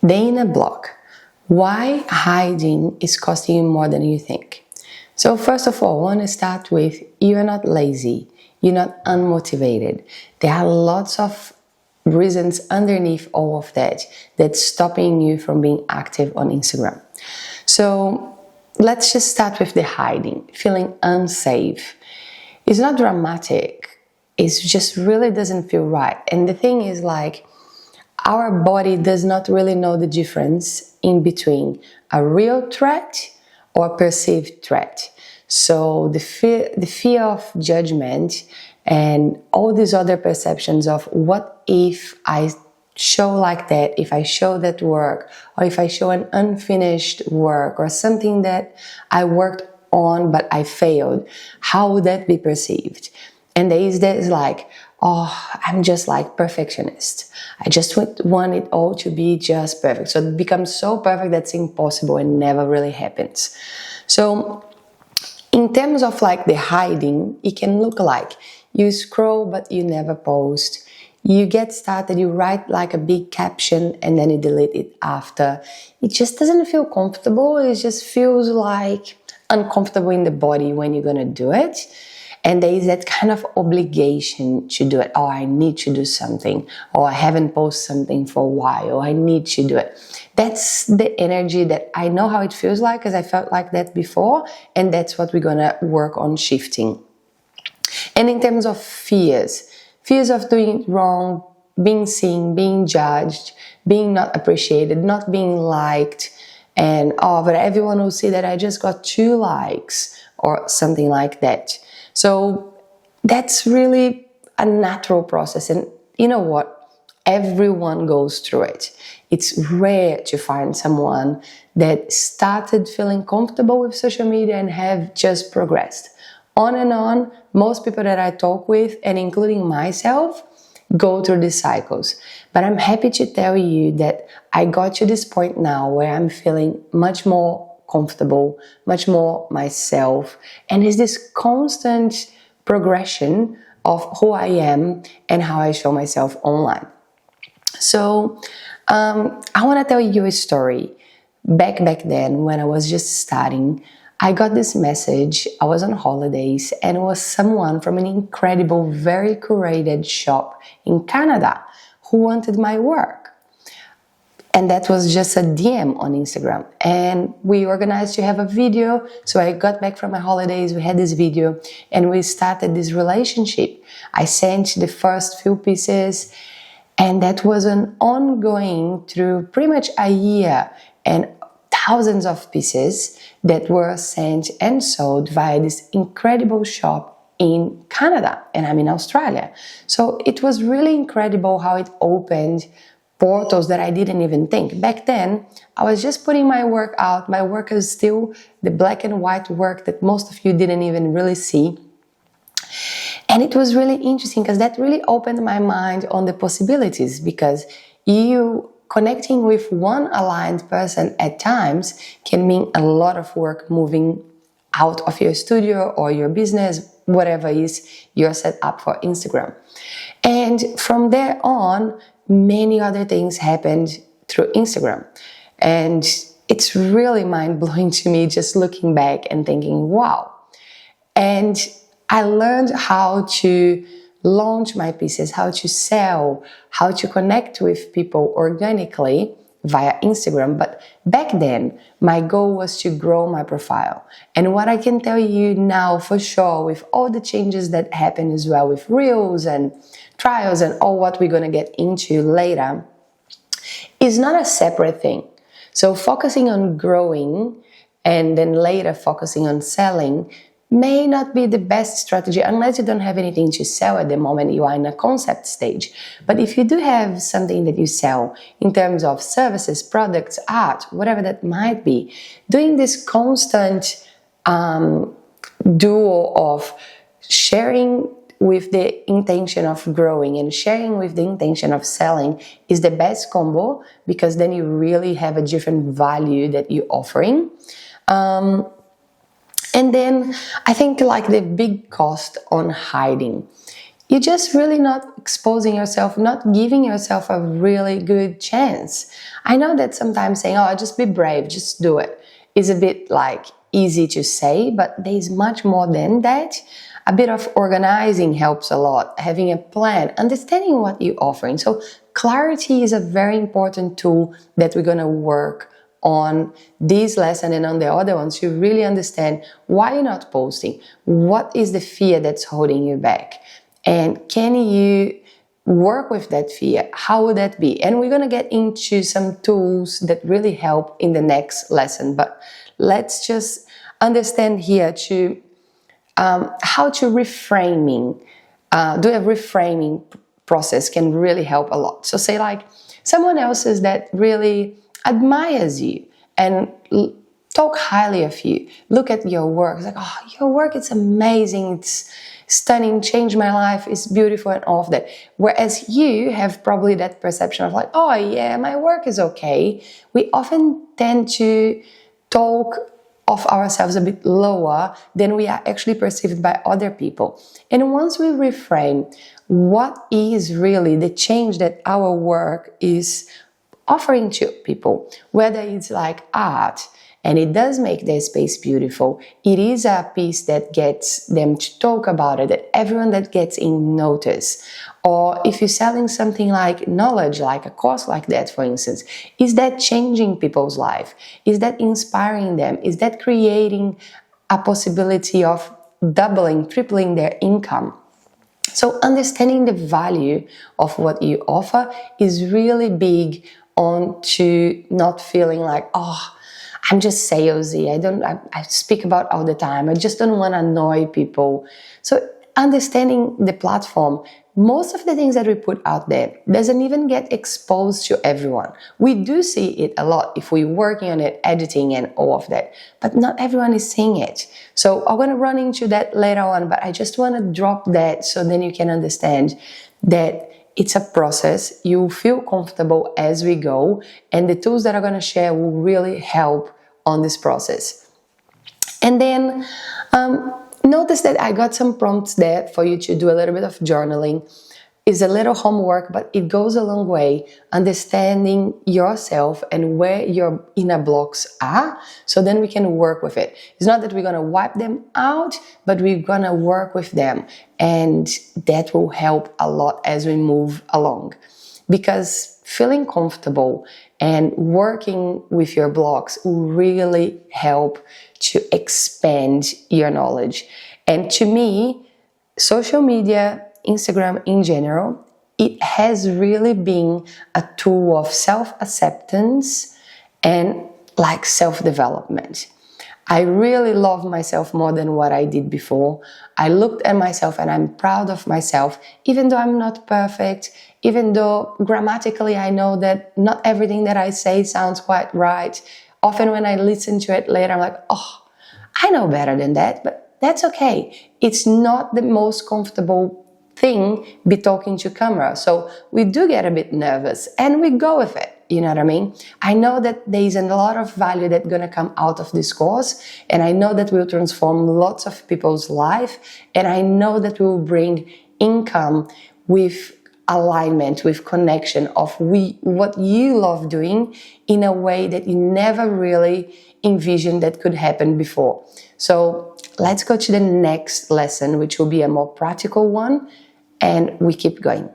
The inner block. Why hiding is costing you more than you think. So first of all, I want to start with you're not lazy. You're not unmotivated. There are lots of reasons underneath all of that that's stopping you from being active on Instagram. So let's just start with the hiding, feeling unsafe. It's not dramatic. It just really doesn't feel right. And the thing is, like, our body does not really know the difference in between a real threat or perceived threat. So the fear of judgment and all these other perceptions of what if I show like that, if I show that work, or if I show an unfinished work or something that I worked on but I failed, how would that be perceived? And there is like, oh, I'm just like perfectionist. I just want it all to be just perfect. So it becomes so perfect that's impossible and never really happens. So in terms of like the hiding, it can look like you scroll but you never post. You get started, you write like a big caption and then you delete it after. It just doesn't feel comfortable. It just feels like uncomfortable in the body when you're gonna do it. And there is that kind of obligation to do it. Oh, I need to do something. Or I haven't posted something for a while. Or I need to do it. That's the energy that I know how it feels like, because I felt like that before. And that's what we're going to work on shifting. And in terms of fears of doing it wrong, being seen, being judged, being not appreciated, not being liked, and oh, but everyone will see that I just got 2 likes or something like that. So that's really a natural process. And you know what? Everyone goes through it. It's rare to find someone that started feeling comfortable with social media and have just progressed. On and on, most people that I talk with, and including myself, go through these cycles. But I'm happy to tell you that I got to this point now where I'm feeling much more comfortable, much more myself, and it's this constant progression of who I am and how I show myself online. So I want to tell you a story. Back then, when I was just starting, I got this message. I was on holidays and it was someone from an incredible, very curated shop in Canada who wanted my work. And that was just a DM on Instagram. And we organized to have a video. So I got back from my holidays, we had this video, and we started this relationship. I sent the first few pieces, and that was an ongoing through pretty much a year, and thousands of pieces that were sent and sold via this incredible shop in Canada, and I'm in Australia. So it was really incredible how it opened portals that I didn't even think. Back then, I was just putting my work out. My work is still the black and white work that most of you didn't even really see. And it was really interesting because that really opened my mind on the possibilities, because you connecting with one aligned person at times can mean a lot of work moving out of your studio or your business, whatever is you're set up for Instagram. And from there on, many other things happened through Instagram. And it's really mind-blowing to me just looking back and thinking, wow. And I learned how to launch my pieces, how to sell, how to connect with people organically via Instagram. But back then, my goal was to grow my profile. And what I can tell you now for sure, with all the changes that happened as well with Reels and trials and all what we're going to get into later, is not a separate thing. So focusing on growing and then later focusing on selling may not be the best strategy unless you don't have anything to sell at the moment. You are in a concept stage. But if you do have something that you sell in terms of services, products, art, whatever that might be, doing this constant duo of sharing with the intention of growing and sharing with the intention of selling is the best combo, because then you really have a different value that you're offering. And then I think like the big cost on hiding. you're just really not exposing yourself, not giving yourself a really good chance. I know that sometimes saying, oh, just be brave, just do it, is a bit like easy to say, but there's much more than that. A bit of organizing helps a lot, having a plan, understanding what you're offering. So clarity is a very important tool that we're going to work on this lesson and on the other ones to really understand why you're not posting. What is the fear that's holding you back? And can you work with that fear? How would that be? And we're going to get into some tools that really help in the next lesson. But let's just understand here to how to reframing, do a reframing process can really help a lot. So say like someone else's that really admires you and talk highly of you. Look at your work. It's like, oh, your work is amazing. It's stunning, changed my life, it's beautiful and all of that. Whereas you have probably that perception of like, oh yeah, my work is okay. We often tend to talk of ourselves a bit lower than we are actually perceived by other people. And once we reframe what is really the change that our work is offering to people, whether it's like art, and it does make their space beautiful. It is a piece that gets them to talk about it, that everyone that gets in notice. Or if you're selling something like knowledge, like a course like that, for instance, is that changing people's life? Is that inspiring them? Is that creating a possibility of doubling, tripling their income? So understanding the value of what you offer is really big on to not feeling like, oh, I'm just salesy. I speak about all the time. I just don't want to annoy people. So understanding the platform, most of the things that we put out there doesn't even get exposed to everyone. We do see it a lot if we're working on it, editing and all of that, but not everyone is seeing it. So I'm going to run into that later on, but I just want to drop that so then you can understand that it's a process. You feel comfortable as we go, and the tools that I'm going to share will really help on this process. And then notice that I got some prompts there for you to do a little bit of journaling. It's a little homework, but it goes a long way, understanding yourself and where your inner blocks are, so then we can work with it. It's not that we're going to wipe them out, but we're going to work with them, and that will help a lot as we move along. Because feeling comfortable and working with your blocks will really help to expand your knowledge. And to me, social media, Instagram in general, it has really been a tool of self-acceptance and like self-development. I really love myself more than what I did before. I looked at myself and I'm proud of myself, even though I'm not perfect, even though grammatically I know that not everything that I say sounds quite right. Often when I listen to it later, I'm like, oh, I know better than that, but that's okay. It's not the most comfortable thing be talking to camera. So we do get a bit nervous and we go with it. You know what I mean? I know that there's a lot of value that's going to come out of this course, and I know that will transform lots of people's life, and I know that will bring income with alignment, with connection of what you love doing in a way that you never really envisioned that could happen before. So let's go to the next lesson, which will be a more practical one, and we keep going.